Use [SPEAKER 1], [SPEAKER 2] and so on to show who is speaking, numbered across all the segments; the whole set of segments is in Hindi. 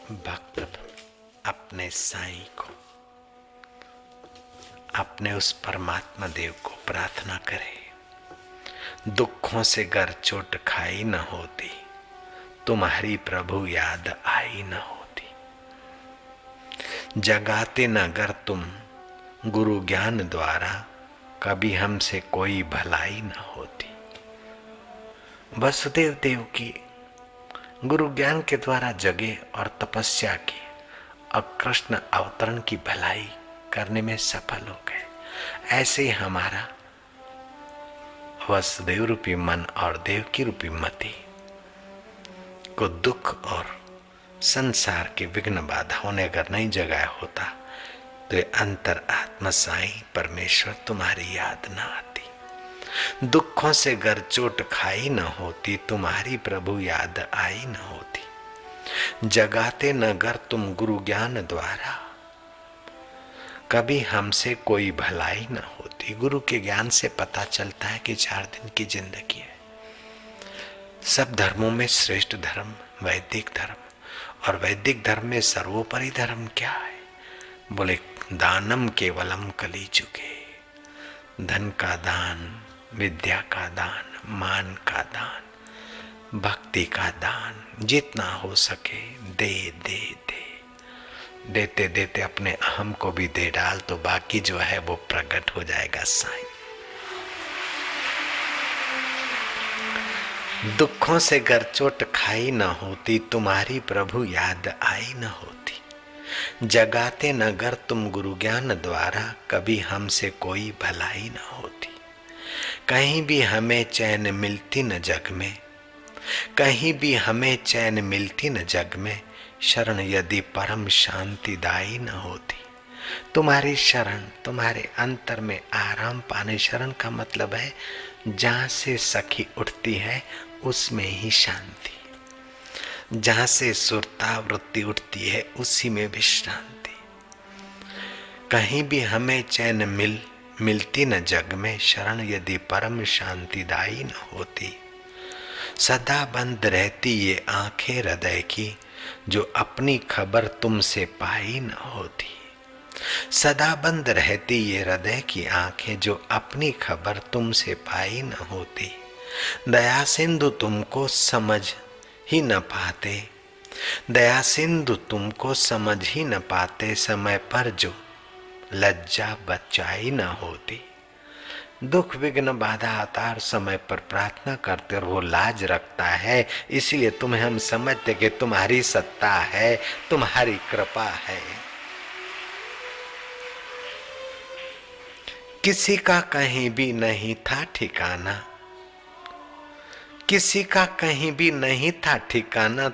[SPEAKER 1] भक्त अपने साईं को, अपने उस परमात्मा देव को प्रार्थना करे, दुखों से गर चोट खाई न होती, तुम्हारी प्रभु याद आई न होती। जगाते न गर तुम गुरु ज्ञान द्वारा, कभी हमसे कोई भलाई न होती। वसुदेव देव की गुरु ज्ञान के द्वारा जगे और तपस्या की और कृष्ण अवतरण की भलाई करने में सफल हो गए। ऐसे ही हमारा वसुदेव रूपी मन और देवकी रूपी मति को दुख और संसार की विघ्न बाधाओं ने अगर नहीं जगाया होता तो ये अंतर आत्मा साईं परमेश्वर तुम्हारी याद न आती। दुखों से गर चोट खाई न होती, तुम्हारी प्रभु याद आई न होती। जगाते न गर तुम गुरु ज्ञान द्वारा, कभी हमसे कोई भलाई न होती। गुरु के ज्ञान से पता चलता है कि 4 दिन की जिंदगी है। सब धर्मों में श्रेष्ठ धर्म वैदिक धर्म, और वैदिक धर्म में सर्वोपरि धर्म क्या है? बोले दानम केवलम कलिजुगे। धन का दान, विद्या का दान, मान का दान, भक्ति का दान, जितना हो सके दे दे दे। देते देते अपने अहम को भी दे डाल तो बाकी जो है वो प्रकट हो जाएगा साईं। दुखों से गर चोट खाई न होती, तुम्हारी प्रभु याद आई न होती। जगाते न गर तुम गुरु ज्ञान द्वारा, कभी हमसे कोई भलाई न होती। कहीं भी हमें चैन मिलती न जग में, कहीं भी हमें चैन मिलती न जग में, शरण यदि परम शांतिदायी न होती। तुम्हारी शरण, तुम्हारे अंतर में आराम पाने। शरण का मतलब है जहां से सखी उठती है उसमें ही शांति, जहां से सुरता वृत्ति उठती है उसी में विश्रांति। कहीं भी हमें चैन मिलती न जग में, शरण यदि परम शांतिदायी न होती। सदा बंद रहती ये आंखें हृदय की, जो अपनी खबर तुमसे पाई न होती। सदा बंद रहती ये हृदय की आंखें, जो अपनी खबर तुमसे पाई न होती। दया सिंधु तुमको समझ ही न पाते, दया सिंधु तुमको समझ ही न पाते। समय पर जो लज्जा बचाई न होती। दुख विघ्न बाधा आता और समय पर प्रार्थना करते और वो लाज रखता है, इसलिए तुम्हें हम समझते कि तुम्हारी सत्ता है, तुम्हारी कृपा है। किसी का कहीं भी नहीं था ठिकाना, किसी का कहीं भी नहीं था ठिकाना।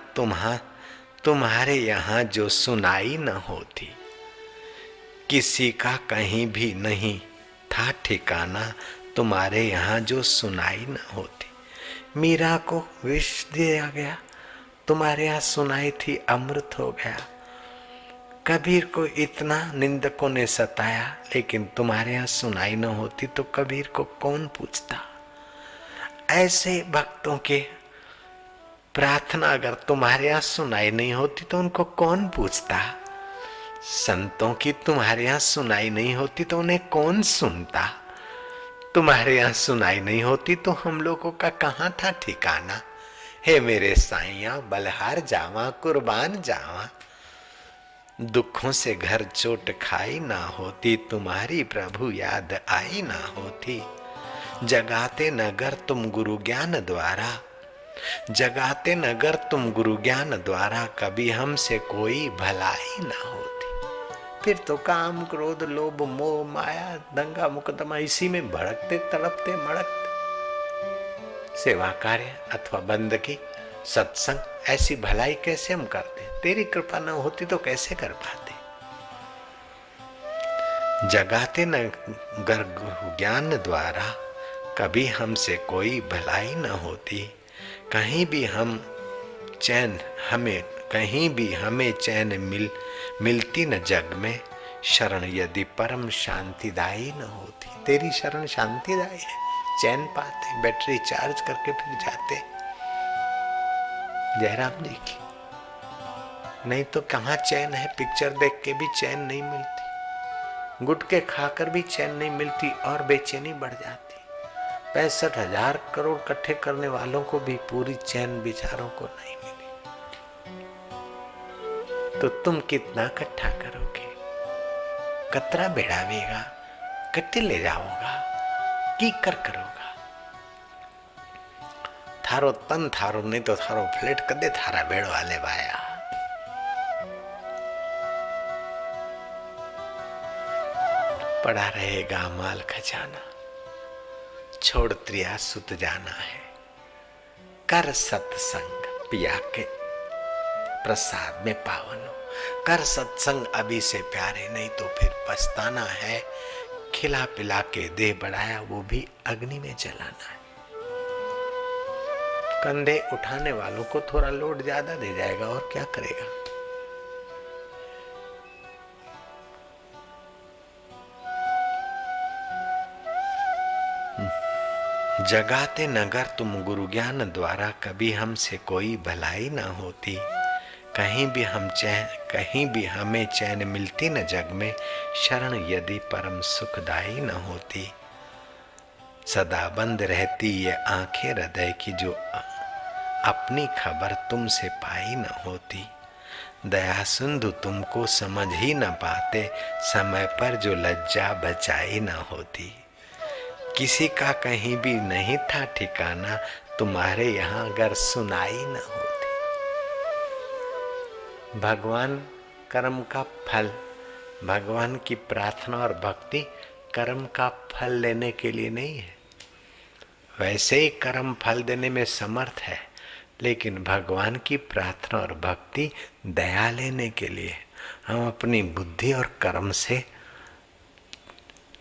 [SPEAKER 1] तुम्हारे यहाँ जो सुनाई न होती। किसी का कहीं भी नहीं था ठिकाना, तुम्हारे यहाँ जो सुनाई न होती। मीरा को विष दिया गया, तुम्हारे यहाँ सुनाई थी अमृत हो गया। कबीर को इतना निंदकों ने सताया, लेकिन तुम्हारे यहाँ सुनाई न होती तो कबीर को कौन पूछता। ऐसे भक्तों के प्रार्थना अगर तुम्हारे यहाँ सुनाई नहीं होती तो उनको कौन पूछता। संतों की तुम्हारे यहाँ सुनाई नहीं होती तो उन्हें कौन सुनता। तुम्हारे यहाँ सुनाई नहीं होती तो हम लोगों का कहाँ था ठिकाना। हे मेरे साईया बलहार जावा कुर्बान जावा। दुखों से घर चोट खाई ना होती, तुम्हारी प्रभु याद आई ना होती। जगाते नगर तुम गुरु ज्ञान द्वारा, जगाते नगर तुम गुरु ज्ञान द्वारा, कभी हमसे कोई भलाई ना होती। फिर तो काम क्रोध लोभ मोह माया दंगा मुकदमा इसी में भड़कते तड़पते मड़कते। सेवा कार्य अथवा बंदगी सत्संग ऐसी भलाई कैसे हम करते। तेरी कृपा न होती तो कैसे कर पाते। जगाते नगर गुरु ज्ञान द्वारा, कभी हमसे कोई भलाई न होती। कहीं भी हमें चैन मिलती न जग में, शरण यदि परम शांतिदायी न होती। तेरी शरण शांतिदायी है, चैन पाते, बैटरी चार्ज करके फिर जाते। जयराम जी की नहीं तो कहाँ चैन है। पिक्चर देख के भी चैन नहीं मिलती, गुटके खाकर भी चैन नहीं मिलती और बेचैनी बढ़ जाती। 65,000 करोड़ इकट्ठे करने वालों को भी पूरी चैन बेचारों को नहीं मिली। तो तुम कितना इकट्ठा करोगे? कतरा बेड़ावेगा, कट्टी ले जाओगा की कर करोगा। थारो तन थारो नहीं तो थारो फ्लेट कदे थारा बेड़ो आले वाया। पड़ा रहेगा माल खजाना, छोड़ त्रिया सुत जाना है। कर सत्संग पिया के प्रसाद में पावन हो। कर सत्संग अभी से प्यारे, नहीं तो फिर पछताना है। खिला पिला के देह बढ़ाया वो भी अग्नि में जलाना है। कंधे उठाने वालों को थोड़ा लोड ज्यादा दे जाएगा और क्या करेगा। जगाते नगर तुम गुरु ज्ञान द्वारा, कभी हमसे कोई भलाई ना होती। कहीं भी हमें चैन मिलती न जग में, शरण यदि परम सुखदाई न होती। सदा बंद रहती ये आंखें हृदय की, जो अपनी खबर तुमसे पाई न होती। दया सिंधु तुमको समझ ही न पाते, समय पर जो लज्जा बचाई न होती। किसी का कहीं भी नहीं था ठिकाना, तुम्हारे यहाँ अगर सुनाई न होती। भगवान कर्म का फल, भगवान की प्रार्थना और भक्ति कर्म का फल लेने के लिए नहीं है। वैसे ही कर्म फल देने में समर्थ है, लेकिन भगवान की प्रार्थना और भक्ति दया लेने के लिए। हम अपनी बुद्धि और कर्म से,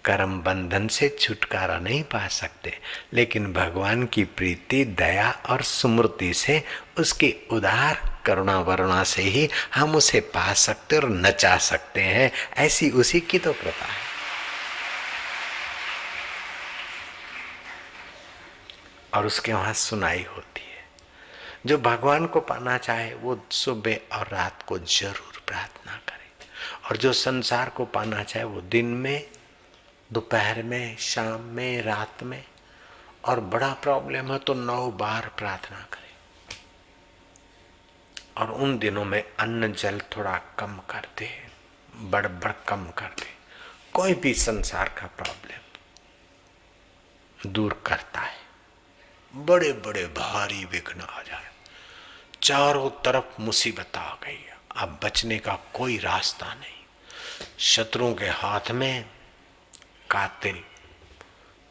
[SPEAKER 1] कर्म बंधन से छुटकारा नहीं पा सकते, लेकिन भगवान की प्रीति दया और सुमृति से, उसकी उदार करुणा वरुणा से ही हम उसे पा सकते और नचा सकते हैं। ऐसी उसी की तो कृपा है। और उसके वहां सुनाई होती है। जो भगवान को पाना चाहे वो सुबह और रात को जरूर प्रार्थना करे, और जो संसार को पाना चाहे वो दिन में, दोपहर में, शाम में, रात में, और बड़ा प्रॉब्लम है तो 9 बार प्रार्थना करें। और उन दिनों में अन्न जल थोड़ा कम कर दे, बड़बड़ कम कर दे। कोई भी संसार का प्रॉब्लम दूर करता है। बड़े बड़े भारी विघ्न आ जाए, चारों तरफ मुसीबत आ गई, अब बचने का कोई रास्ता नहीं। शत्रुओं के हाथ में कातिल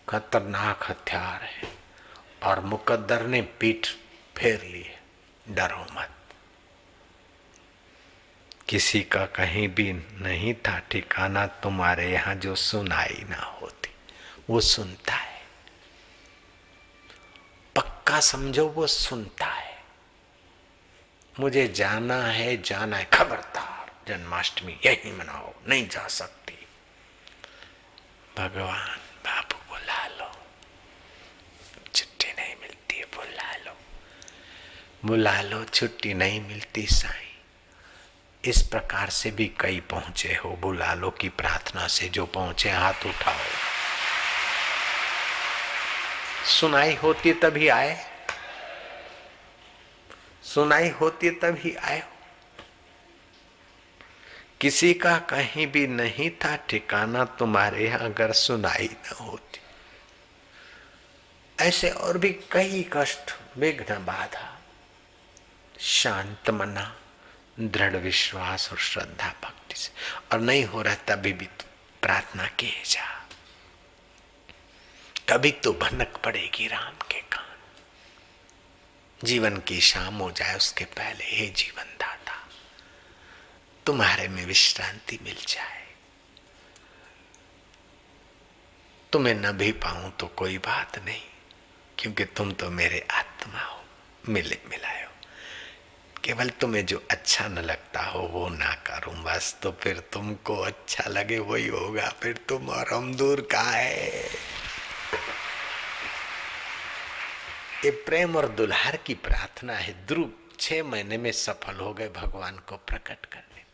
[SPEAKER 1] खतरनाक हथियार है, और मुकद्दर ने पीठ फेर ली है। डरो मत। किसी का कहीं भी नहीं था ठिकाना, तुम्हारे यहाँ जो सुनाई ना होती वो सुनता है। पक्का समझो वो सुनता है। मुझे जाना है, जाना है, खबरदार जन्माष्टमी यही मनाओ, नहीं जा सकती। भगवान बाबू बुला लो, छुट्टी नहीं मिलती है, बुला लो, छुट्टी नहीं मिलती साईं। इस प्रकार से भी कई पहुंचे हो। बुला लो की प्रार्थना से जो पहुंचे हाथ उठाओ। सुनाई होती तभी आए, सुनाई होती तभी आए। किसी का कहीं भी नहीं था ठिकाना, तुम्हारे यहाँ अगर सुनाई न होती। ऐसे और भी कई कष्ट, विघ्न, बाधा, शांत मना, दृढ़ विश्वास और श्रद्धा भक्ति से, और नहीं हो रहा तभी भी प्रार्थना किए जा। कभी तो भनक पड़ेगी राम के कान। जीवन की शाम हो जाए उसके पहले, हे जीवन दाता तुम्हारे में विश्रांति मिल जाए। तुम्हें न भी पाऊं तो कोई बात नहीं, क्योंकि तुम तो मेरे आत्मा हो, मिलाए हो। केवल तुम्हें जो अच्छा न लगता हो वो ना करूं बस, तो फिर तुमको अच्छा लगे वही होगा। फिर तुम और हम दूर का है। ये प्रेम और दुल्हार की प्रार्थना है। ध्रुव 6 महीने में सफल हो गए भगवान को प्रकट करने।